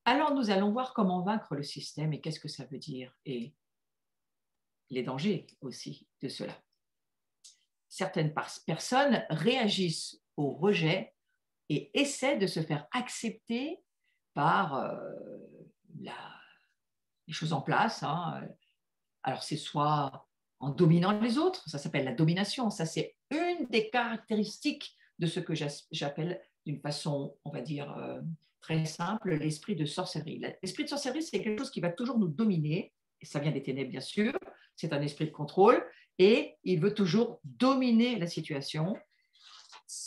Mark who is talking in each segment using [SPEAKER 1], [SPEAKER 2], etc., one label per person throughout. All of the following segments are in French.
[SPEAKER 1] Alors, nous allons voir comment vaincre le système et qu'est-ce que ça veut dire et les dangers aussi de cela. Certaines personnes réagissent au rejet et essaient de se faire accepter par les choses en place. Alors, c'est soit en dominant les autres, ça s'appelle la domination. Ça, c'est une des caractéristiques de ce que j'appelle d'une façon, on va dire, très simple, l'esprit de sorcellerie. L'esprit de sorcellerie, c'est quelque chose qui va toujours nous dominer, et ça vient des ténèbres, bien sûr, c'est un esprit de contrôle, et il veut toujours dominer la situation.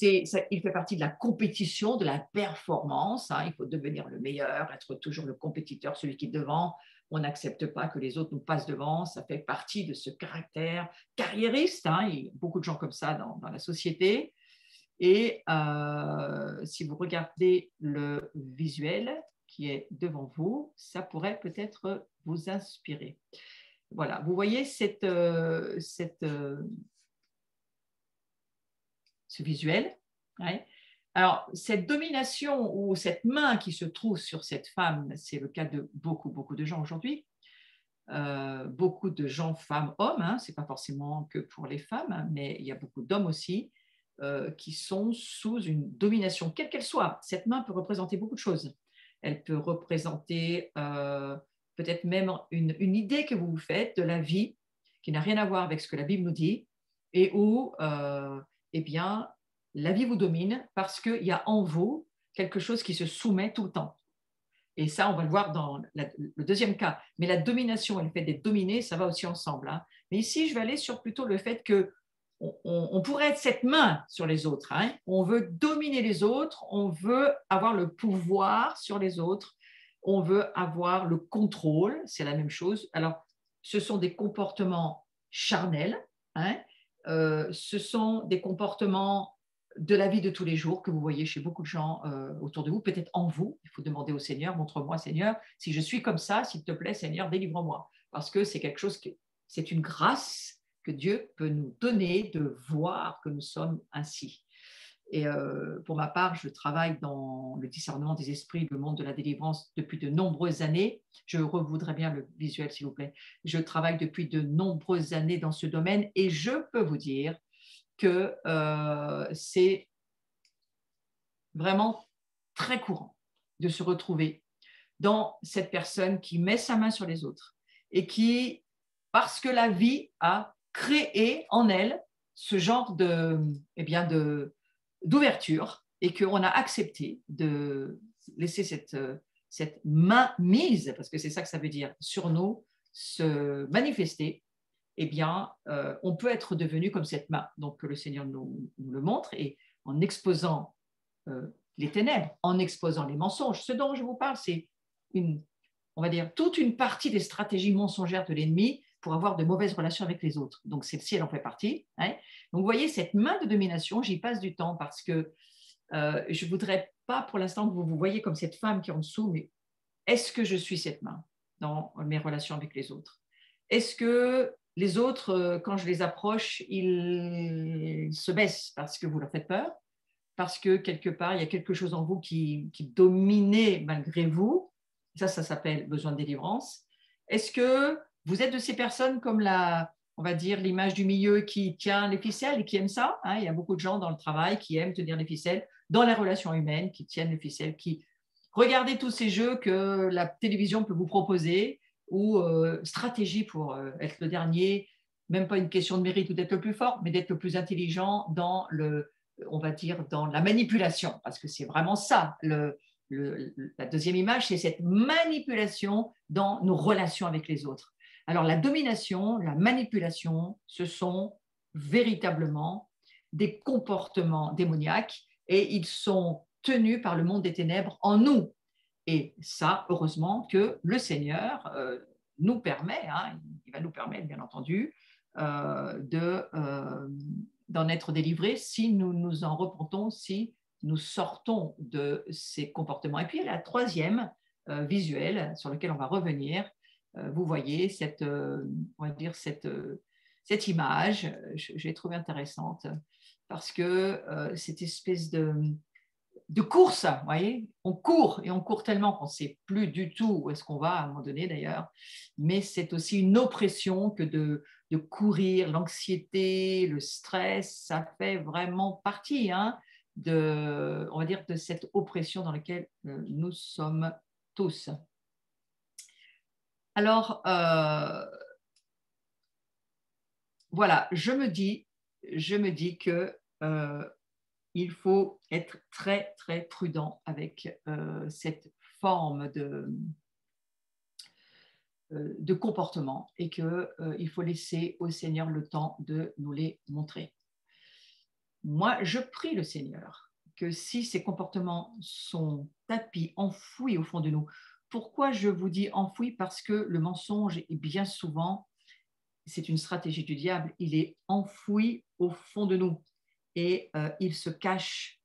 [SPEAKER 1] Il fait partie de la compétition, de la performance. Il faut devenir le meilleur, être toujours le compétiteur, celui qui est devant. On n'accepte pas que les autres nous passent devant. Ça fait partie de ce caractère carriériste. Il y a beaucoup de gens comme ça dans la société. Et si vous regardez le visuel qui est devant vous, ça pourrait peut-être vous inspirer. Voilà, vous voyez ce visuel. Ouais. Alors, cette domination ou cette main qui se trouve sur cette femme, c'est le cas de beaucoup de gens aujourd'hui. Beaucoup de gens, femmes, hommes, ce n'est pas forcément que pour les femmes, mais il y a beaucoup d'hommes aussi qui sont sous une domination, quelle qu'elle soit. Cette main peut représenter beaucoup de choses. Elle peut représenter peut-être même une idée que vous vous faites de la vie qui n'a rien à voir avec ce que la Bible nous dit et où eh bien, la vie vous domine parce qu'il y a en vous quelque chose qui se soumet tout le temps. Et ça, on va le voir dans le deuxième cas. Mais la domination et le fait d'être dominé, ça va aussi ensemble. Mais ici, je vais aller sur plutôt le fait qu'on pourrait être cette main sur les autres. On veut dominer les autres, on veut avoir le pouvoir sur les autres, on veut avoir le contrôle, c'est la même chose. Alors, ce sont des comportements charnels, ce sont des comportements de la vie de tous les jours que vous voyez chez beaucoup de gens autour de vous, peut-être en vous. Il faut demander au Seigneur, montre-moi Seigneur, si je suis comme ça, s'il te plaît Seigneur, délivre-moi. Parce que c'est quelque chose, c'est une grâce que Dieu peut nous donner de voir que nous sommes ainsi. Et pour ma part, je travaille dans le discernement des esprits, le monde de la délivrance depuis de nombreuses années. Je revoudrais bien le visuel, s'il vous plaît. Je travaille depuis de nombreuses années dans ce domaine et je peux vous dire que c'est vraiment très courant de se retrouver dans cette personne qui met sa main sur les autres et qui, parce que la vie a créé en elle ce genre d'ouverture et qu'on a accepté de laisser cette main mise, parce que c'est ça que ça veut dire, sur nous, se manifester, eh bien, on peut être devenu comme cette main. Donc, que le Seigneur nous le montre et en exposant les ténèbres, en exposant les mensonges. Ce dont je vous parle, c'est on va dire, toute une partie des stratégies mensongères de l'ennemi pour avoir de mauvaises relations avec les autres. Donc, celle-ci, elle en fait partie. Donc, vous voyez, cette main de domination, j'y passe du temps parce que je ne voudrais pas pour l'instant que vous vous voyez comme cette femme qui est en dessous, mais est-ce que je suis cette main dans mes relations avec les autres? Est-ce que les autres, quand je les approche, ils se baissent parce que vous leur faites peur? Parce que quelque part, il y a quelque chose en vous qui dominait malgré vous. Ça s'appelle besoin de délivrance. Est-ce que vous êtes de ces personnes comme on va dire, l'image du milieu qui tient les ficelles et qui aime ça? Il y a beaucoup de gens dans le travail qui aiment tenir les ficelles, dans les relations humaines, qui tiennent les ficelles, qui regardent tous ces jeux que la télévision peut vous proposer ou stratégie pour être le dernier, même pas une question de mérite ou d'être le plus fort, mais d'être le plus intelligent dans on va dire, dans la manipulation, parce que c'est vraiment ça. La deuxième image, c'est cette manipulation dans nos relations avec les autres. Alors, la domination, la manipulation, ce sont véritablement des comportements démoniaques et ils sont tenus par le monde des ténèbres en nous. Et ça, heureusement que le Seigneur nous permet, il va nous permettre, bien entendu, d'en être délivrés si nous nous en repentons, si nous sortons de ces comportements. Et puis la troisième visuel sur lequel on va revenir, vous voyez on va dire cette image, je l'ai trouvée intéressante parce que cette espèce de course, vous voyez, on court et on court tellement qu'on ne sait plus du tout où est-ce qu'on va à un moment donné d'ailleurs, mais c'est aussi une oppression que de courir, l'anxiété, le stress, ça fait vraiment partie on va dire, de cette oppression dans laquelle nous sommes tous. Alors, voilà, je me dis que il faut être très, très prudent avec cette forme de comportement et qu'il faut laisser au Seigneur le temps de nous les montrer. Moi, je prie le Seigneur que si ces comportements sont tapis, enfouis au fond de nous, pourquoi je vous dis enfouis? Parce que le mensonge est bien souvent, c'est une stratégie du diable, il est enfoui au fond de nous et il se cache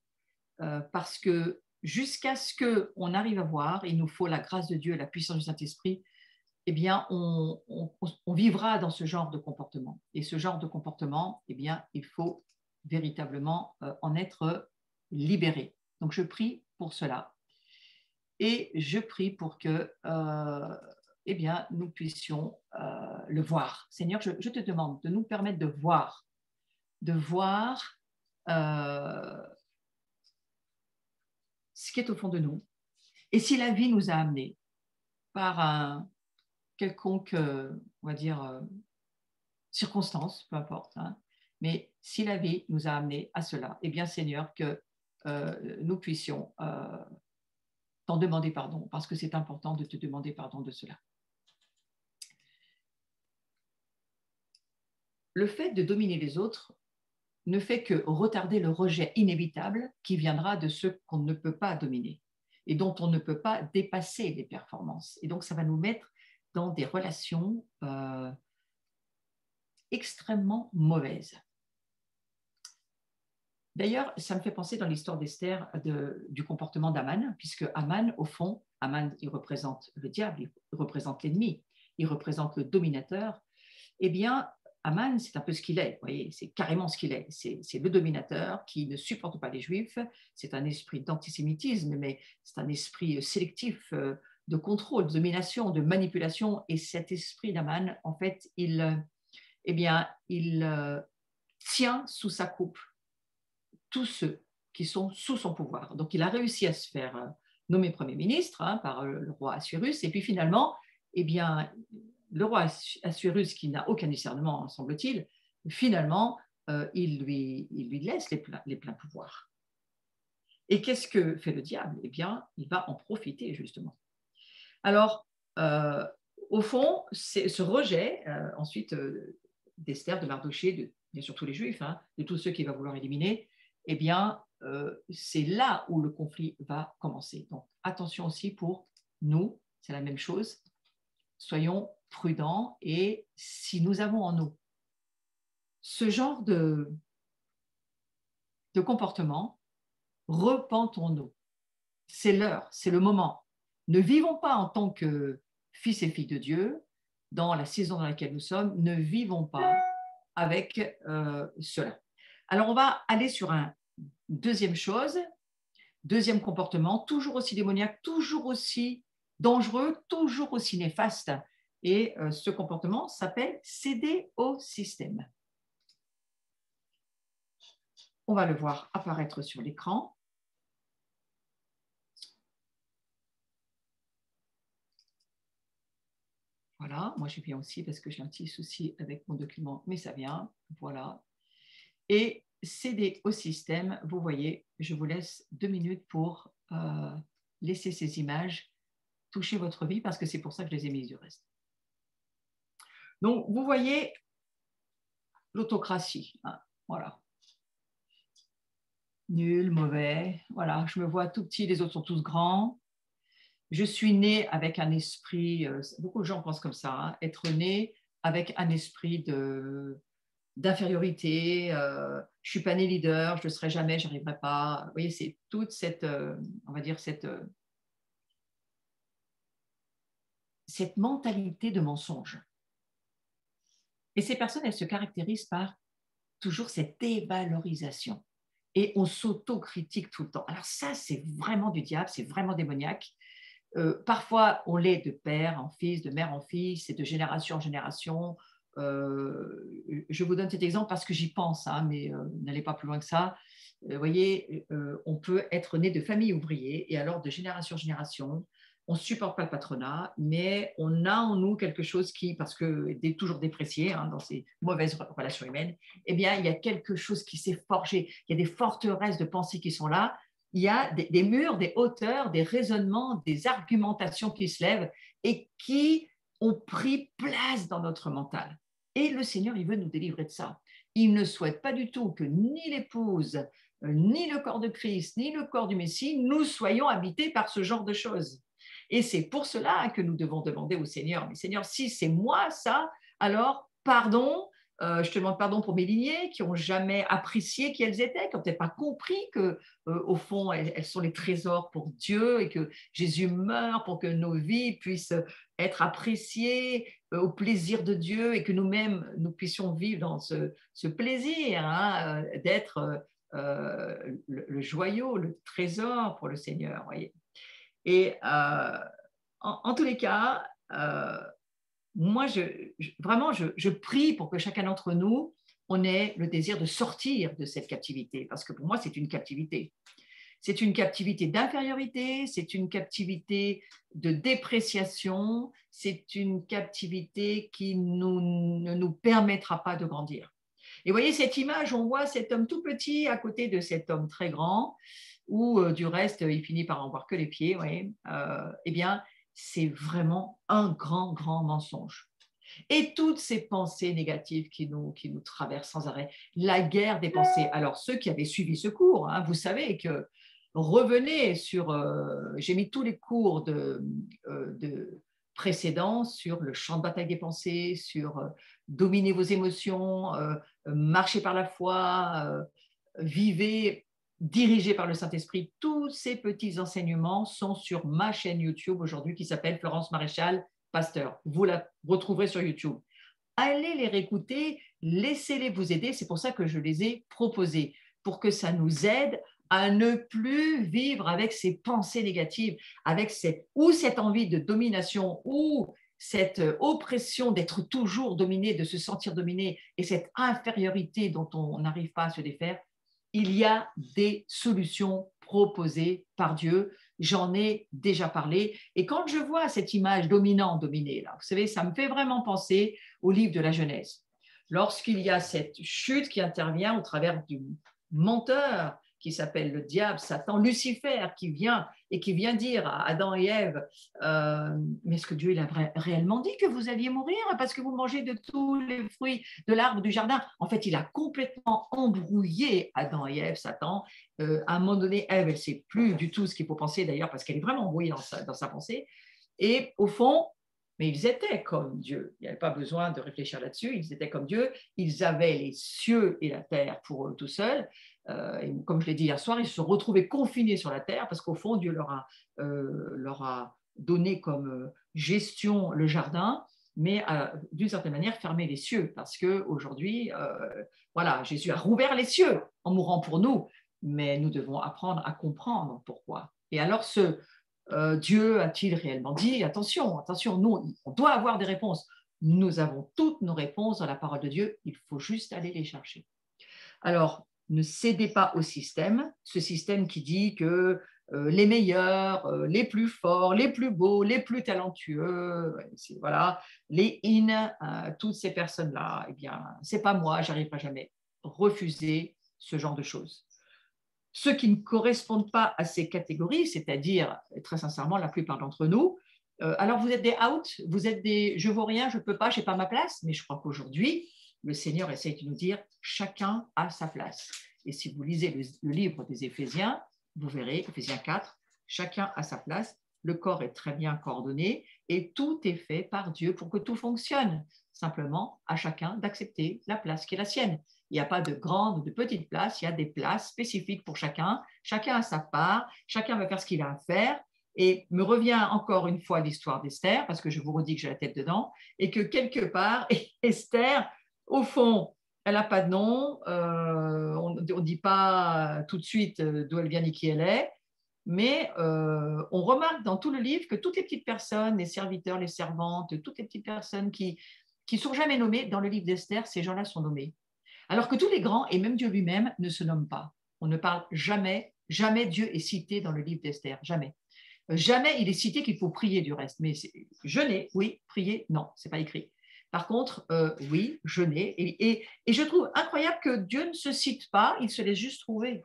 [SPEAKER 1] parce que jusqu'à ce qu'on arrive à voir, il nous faut la grâce de Dieu et la puissance du Saint-Esprit, eh bien, on vivra dans ce genre de comportement. Et ce genre de comportement, eh bien, il faut véritablement en être libéré. Donc, je prie pour cela. Et je prie pour que eh bien, nous puissions le voir. Seigneur, je te demande de nous permettre de voir ce qui est au fond de nous. Et si la vie nous a amenés par un quelconque, on va dire, circonstance, peu importe, mais si la vie nous a amenés à cela, eh bien, Seigneur, que nous puissions t'en demander pardon, parce que c'est important de te demander pardon de cela. Le fait de dominer les autres ne fait que retarder le rejet inévitable qui viendra de ceux qu'on ne peut pas dominer et dont on ne peut pas dépasser les performances. Et donc, ça va nous mettre dans des relations extrêmement mauvaises. D'ailleurs, ça me fait penser dans l'histoire d'Esther du comportement d'Aman, puisque Aman, au fond, Aman, il représente le diable, il représente l'ennemi, il représente le dominateur. Eh bien, Aman, c'est un peu ce qu'il est, vous voyez, c'est carrément ce qu'il est. C'est le dominateur qui ne supporte pas les Juifs, c'est un esprit d'antisémitisme, mais c'est un esprit sélectif de contrôle, de domination, de manipulation. Et cet esprit d'Aman, en fait, il tient sous sa coupe tous ceux qui sont sous son pouvoir. Donc, il a réussi à se faire nommer Premier ministre par le roi Assuérus, et puis finalement, eh bien, le roi Assuérus, qui n'a aucun discernement, semble-t-il, finalement, il lui laisse les pleins pouvoirs. Et qu'est-ce que fait le diable? Eh bien, il va en profiter, justement. Alors, au fond, ce rejet, ensuite, d'Esther, de Mardochée, bien sûr tous les Juifs, de tous ceux qu'il va vouloir éliminer, eh bien, c'est là où le conflit va commencer. Donc, attention aussi pour nous, c'est la même chose. Soyons prudents et si nous avons en nous ce genre de comportement, repentons-nous. C'est l'heure, c'est le moment. Ne vivons pas en tant que fils et filles de Dieu dans la saison dans laquelle nous sommes. Ne vivons pas avec cela. Alors, on va aller sur un deuxième chose, deuxième comportement, toujours aussi démoniaque, toujours aussi dangereux, toujours aussi néfaste. Et ce comportement s'appelle céder au système. On va le voir apparaître sur l'écran. Voilà, moi je viens aussi parce que j'ai un petit souci avec mon document, mais ça vient. Voilà. Et céder au système, vous voyez, je vous laisse 2 minutes pour laisser ces images toucher votre vie parce que c'est pour ça que je les ai mises du reste. Donc, vous voyez l'autocratie. Voilà. Nul, mauvais. Voilà, je me vois tout petit, les autres sont tous grands. Je suis née avec un esprit, beaucoup de gens pensent comme ça, être né avec un esprit d'infériorité, je ne suis pas né leader, je ne le serai jamais, je n'y arriverai pas. Vous voyez, c'est toute cette, on va dire, cette mentalité de mensonge. Et ces personnes, elles se caractérisent par toujours cette dévalorisation. et on s'autocritique tout le temps. Alors ça, c'est vraiment du diable, c'est vraiment démoniaque. Parfois, on l'est de père en fils, de mère en fils, et de génération en génération. Je vous donne cet exemple parce que j'y pense, hein, mais n'allez pas plus loin que ça. Vous voyez, on peut être né de famille ouvrière et alors de génération en génération, on ne supporte pas le patronat, mais on a en nous quelque chose qui, parce que est toujours déprécié hein, dans ces mauvaises relations humaines, eh bien, il y a quelque chose qui s'est forgé. Il y a des forteresses de pensée qui sont là. Il y a des murs, des hauteurs, des raisonnements, des argumentations qui se lèvent et qui ont pris place dans notre mental. Et le Seigneur, il veut nous délivrer de ça. Il ne souhaite pas du tout que ni l'épouse, ni le corps de Christ, ni le corps du Messie, nous soyons habités par ce genre de choses. Et c'est pour cela que nous devons demander au Seigneur, mais Seigneur, si c'est moi ça, alors pardon, je te demande pardon pour mes lignées qui n'ont jamais apprécié qui elles étaient, qui n'ont peut-être pas compris que, au fond, elles sont les trésors pour Dieu et que Jésus meurt pour que nos vies puissent être appréciées au plaisir de Dieu et que nous-mêmes, nous puissions vivre dans ce plaisir hein, d'être le joyau, le trésor pour le Seigneur. Voyez. Et en tous les cas, moi, vraiment, je prie pour que chacun d'entre nous, on ait le désir de sortir de cette captivité, parce que pour moi, c'est une captivité. C'est une captivité d'infériorité, c'est une captivité de dépréciation, c'est une captivité qui ne nous permettra pas de grandir. Et vous voyez cette image, on voit cet homme tout petit à côté de cet homme très grand, où du reste, il finit par en voir que les pieds. Oui. Eh bien, c'est vraiment un grand, grand mensonge. Et toutes ces pensées négatives qui nous traversent sans arrêt, la guerre des pensées. Alors, ceux qui avaient suivi ce cours, hein, vous savez que revenez sur, j'ai mis tous les cours de précédents sur le champ de bataille des pensées, sur dominer vos émotions, marcher par la foi, vivez dirigé par le Saint-Esprit. Tous ces petits enseignements sont sur ma chaîne YouTube aujourd'hui qui s'appelle Florence Maréchal Pasteur. Vous la retrouverez sur YouTube. Allez les réécouter, laissez-les vous aider. C'est pour ça que je les ai proposés, pour que ça nous aide à ne plus vivre avec ces pensées négatives, avec cette envie de domination ou cette oppression d'être toujours dominé, de se sentir dominé et cette infériorité dont on n'arrive pas à se défaire. Il y a des solutions proposées par Dieu. J'en ai déjà parlé. Et quand je vois cette image dominant-dominé, là, vous savez, ça me fait vraiment penser au livre de la Genèse. Lorsqu'il y a cette chute qui intervient au travers du menteur qui s'appelle le diable, Satan, Lucifer, qui vient dire à Adam et Ève, mais est-ce que Dieu il a réellement dit que vous alliez mourir parce que vous mangez de tous les fruits de l'arbre du jardin? En fait, il a complètement embrouillé Adam et Ève, Satan. À un moment donné, Ève, elle ne sait plus du tout ce qu'il faut penser d'ailleurs parce qu'elle est vraiment embrouillée dans sa pensée. Et au fond, mais ils étaient comme Dieu. Il n'y avait pas besoin de réfléchir là-dessus. Ils étaient comme Dieu. Ils avaient les cieux et la terre pour eux tout seuls. Et comme je l'ai dit hier soir, ils se sont retrouvés confinés sur la terre parce qu'au fond, Dieu leur a donné comme gestion le jardin, mais d'une certaine manière fermé les cieux parce qu'aujourd'hui, voilà, Jésus a rouvert les cieux en mourant pour nous, mais nous devons apprendre à comprendre pourquoi. Et alors, Dieu a-t-il réellement dit? Attention, attention, nous, on doit avoir des réponses. Nous avons toutes nos réponses dans la parole de Dieu, il faut juste aller les chercher. Alors, ne cédez pas au système, ce système qui dit que les meilleurs, les plus forts, les plus beaux, les plus talentueux, voilà, les toutes ces personnes-là, eh bien, c'est pas moi, j'arriverai jamais. Refusez ce genre de choses. Ceux qui ne correspondent pas à ces catégories, c'est-à-dire, très sincèrement, la plupart d'entre nous, alors vous êtes des out, vous êtes des je ne vaux rien, je ne peux pas, je n'ai pas ma place, mais je crois qu'aujourd'hui, le Seigneur essaie de nous dire chacun a sa place. Et si vous lisez le livre des Éphésiens, vous verrez, Éphésiens 4, chacun a sa place, le corps est très bien coordonné et tout est fait par Dieu pour que tout fonctionne. Simplement, à chacun d'accepter la place qui est la sienne. Il n'y a pas de grande ou de petite place, il y a des places spécifiques pour chacun. Chacun a sa part, chacun va faire ce qu'il a à faire. Et me revient encore une fois l'histoire d'Esther, parce que je vous redis que j'ai la tête dedans, et que quelque part, Esther, au fond, Elle n'a pas de nom, on ne dit pas tout de suite d'où elle vient ni qui elle est, mais on remarque dans tout le livre que toutes les petites personnes, les serviteurs, les servantes, toutes les petites personnes qui ne sont jamais nommées, dans le livre d'Esther, ces gens-là sont nommés. Alors que tous les grands, et même Dieu lui-même, ne se nomment pas. On ne parle jamais, jamais Dieu est cité dans le livre d'Esther, jamais. Jamais il est cité qu'il faut prier du reste. Mais jeûner, oui, prier, non, c'est pas écrit. Par contre, oui, jeûner. Et je trouve incroyable que Dieu ne se cite pas, il se laisse juste trouver.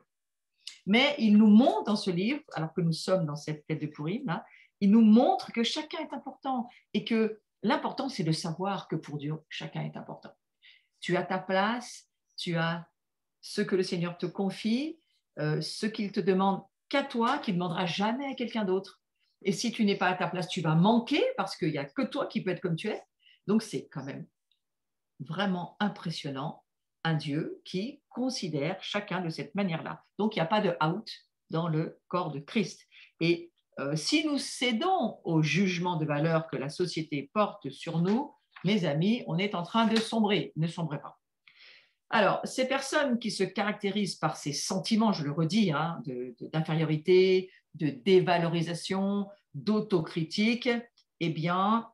[SPEAKER 1] Mais il nous montre dans ce livre, alors que nous sommes dans cette fête de Pourim, là, il nous montre que chacun est important et que l'important, c'est de savoir que pour Dieu, chacun est important. Tu as ta place, tu as ce que le Seigneur te confie, ce qu'il te demande qu'à toi, qu'il ne demandera jamais à quelqu'un d'autre. Et si tu n'es pas à ta place, tu vas manquer parce qu'il n'y a que toi qui peux être comme tu es. Donc, c'est quand même vraiment impressionnant, un Dieu qui considère chacun de cette manière-là. Donc, il n'y a pas de out dans le corps de Christ. Et si nous cédons au jugement de valeur que la société porte sur nous, mes amis, on est en train de sombrer. Ne sombrez pas. Alors, ces personnes qui se caractérisent par ces sentiments, je le redis, hein, d'infériorité, de dévalorisation, d'autocritique, eh bien,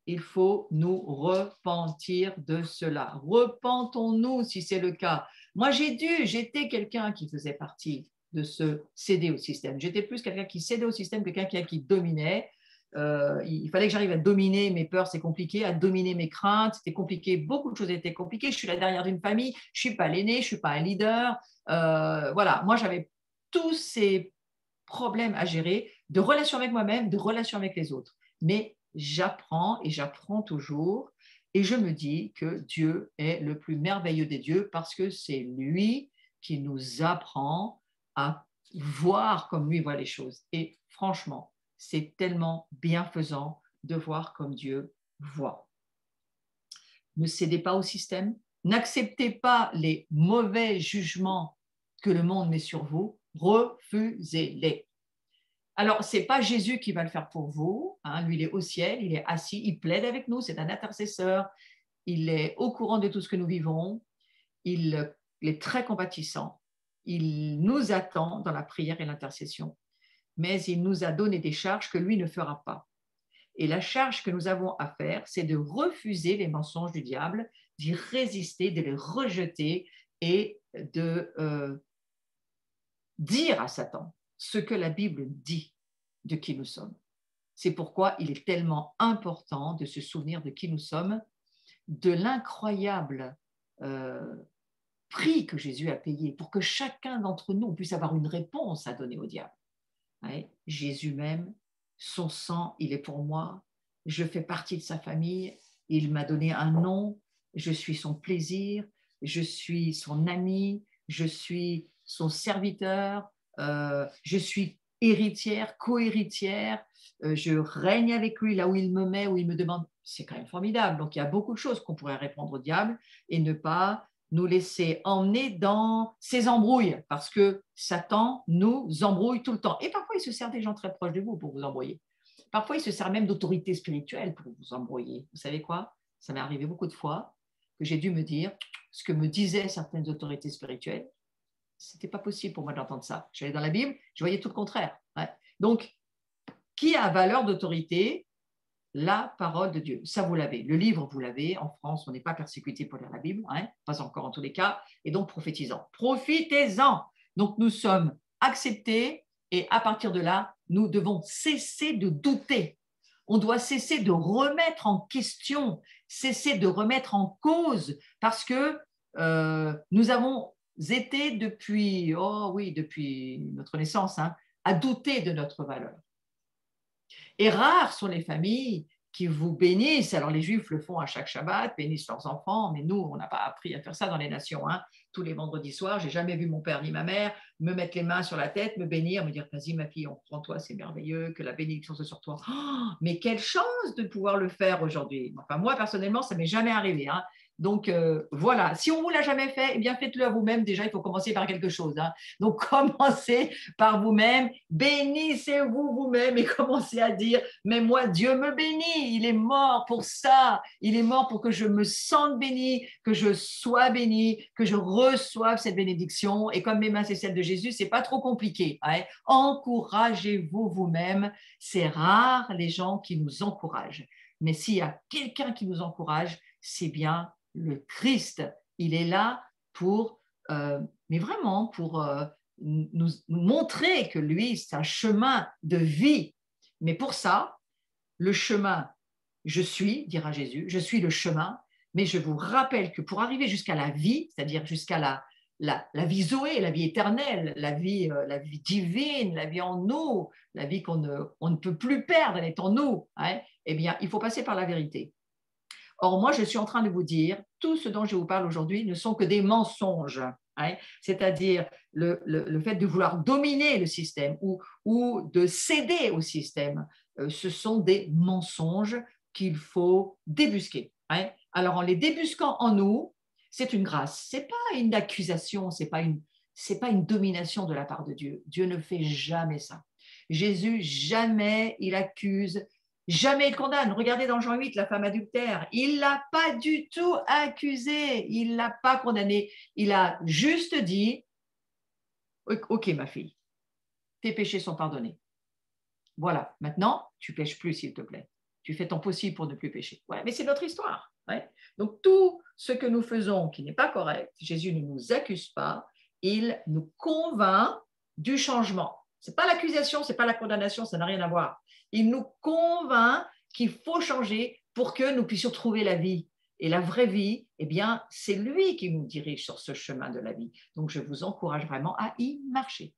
[SPEAKER 1] il faut nous repentir de cela. Repentons-nous si c'est le cas. Moi, j'étais quelqu'un qui faisait partie de ce céder au système. J'étais plus quelqu'un qui cédait au système que quelqu'un qui dominait. Il fallait que j'arrive à dominer mes peurs, c'est compliqué, à dominer mes craintes, c'était compliqué, beaucoup de choses étaient compliquées. Je suis là derrière d'une famille, je ne suis pas l'aîné, je ne suis pas un leader. Voilà, moi j'avais tous ces problèmes à gérer, de relation avec moi-même, de relation avec les autres. Mais j'apprends et j'apprends toujours et je me dis que Dieu est le plus merveilleux des dieux parce que c'est lui qui nous apprend à voir comme lui voit les choses. Et franchement, c'est tellement bienfaisant de voir comme Dieu voit. Ne cédez pas au système, n'acceptez pas les mauvais jugements que le monde met sur vous, refusez-les. Alors, ce n'est pas Jésus qui va le faire pour vous, hein. Lui, il est au ciel, il est assis, il plaide avec nous, c'est un intercesseur, il est au courant de tout ce que nous vivons, il est très compatissant, il nous attend dans la prière et l'intercession, mais il nous a donné des charges que lui ne fera pas. Et la charge que nous avons à faire, c'est de refuser les mensonges du diable, d'y résister, de les rejeter et de dire à Satan ce que la Bible dit de qui nous sommes. C'est pourquoi il est tellement important de se souvenir de qui nous sommes, de l'incroyable prix que Jésus a payé pour que chacun d'entre nous puisse avoir une réponse à donner au diable. Ouais, Jésus même, son sang, il est pour moi, je fais partie de sa famille, il m'a donné un nom, je suis son plaisir, je suis son ami, je suis son serviteur, je suis héritière, co-héritière, je règne avec lui là où il me met, où il me demande. C'est quand même formidable. Donc il y a beaucoup de choses qu'on pourrait répondre au diable et ne pas nous laisser emmener dans ces embrouilles, parce que Satan nous embrouille tout le temps. Et parfois, il se sert des gens très proches de vous pour vous embrouiller. Parfois, il se sert même d'autorité spirituelle pour vous embrouiller. Vous savez quoi? Ça m'est arrivé beaucoup de fois que j'ai dû me dire ce que me disaient certaines autorités spirituelles. C'était pas possible pour moi d'entendre ça. J'allais dans la Bible, je voyais tout le contraire. Ouais. Donc, qui a valeur d'autorité? La parole de Dieu. Ça, vous l'avez. Le livre, vous l'avez. En France, on n'est pas persécuté pour lire la Bible, hein, pas encore en tous les cas. Et donc, prophétisons. Profitez-en. Donc, nous sommes acceptés et à partir de là, nous devons cesser de douter. On doit cesser de remettre en question, cesser de remettre en cause parce que nous avons été depuis, oh oui, depuis notre naissance, hein, à douter de notre valeur. Et rares sont les familles qui vous bénissent. Alors les Juifs le font à chaque Shabbat, bénissent leurs enfants, mais nous, on n'a pas appris à faire ça dans les nations. Hein. Tous les vendredis soirs, j'ai jamais vu mon père ni ma mère me mettre les mains sur la tête, me bénir, me dire vas-y ma fille, on prend toi, c'est merveilleux, que la bénédiction soit sur toi. Oh, mais quelle chance de pouvoir le faire aujourd'hui. Enfin moi personnellement, ça m'est jamais arrivé. Hein. Donc, voilà. Si on ne vous l'a jamais fait, eh bien, faites-le à vous-même. Déjà, il faut commencer par quelque chose, hein. Donc, commencez par vous-même. Bénissez-vous vous-même et commencez à dire, mais moi, Dieu me bénit. Il est mort pour ça. Il est mort pour que je me sente béni, que je sois béni, que je reçoive cette bénédiction. Et comme mes mains, c'est celle de Jésus, c'est pas trop compliqué, hein. Encouragez-vous vous-même. C'est rare les gens qui nous encouragent. Mais s'il y a quelqu'un qui nous encourage, c'est bien le Christ. Il est là pour, mais vraiment pour nous montrer que lui, c'est un chemin de vie. Mais pour ça, le chemin, je suis, dira Jésus, je suis le chemin, mais je vous rappelle que pour arriver jusqu'à la vie, c'est-à-dire jusqu'à la vie Zoé, la vie éternelle, la vie divine, la vie en nous, la vie on ne peut plus perdre, elle est en nous, hein, eh bien, il faut passer par la vérité. Or, moi, je suis en train de vous dire, tout ce dont je vous parle aujourd'hui ne sont que des mensonges, hein, c'est-à-dire le fait de vouloir dominer le système ou de céder au système. Ce sont des mensonges qu'il faut débusquer, hein. Alors, en les débusquant en nous, c'est une grâce. Ce n'est pas une accusation, ce n'est pas une domination de la part de Dieu. Dieu ne fait jamais ça. Jésus, jamais il accuse. Jamais il condamne. Regardez dans Jean 8, la femme adultère. Il ne l'a pas du tout accusée. Il ne l'a pas condamnée. Il a juste dit, OK, ma fille, tes péchés sont pardonnés. Voilà, maintenant, tu ne pêches plus, s'il te plaît. Tu fais ton possible pour ne plus pécher. Ouais, mais c'est notre histoire. Ouais. Donc, tout ce que nous faisons qui n'est pas correct, Jésus ne nous accuse pas. Il nous convainc du changement. Ce n'est pas l'accusation, ce n'est pas la condamnation, ça n'a rien à voir. Il nous convainc qu'il faut changer pour que nous puissions trouver la vie. Et la vraie vie, eh bien, c'est lui qui nous dirige sur ce chemin de la vie. Donc, je vous encourage vraiment à y marcher.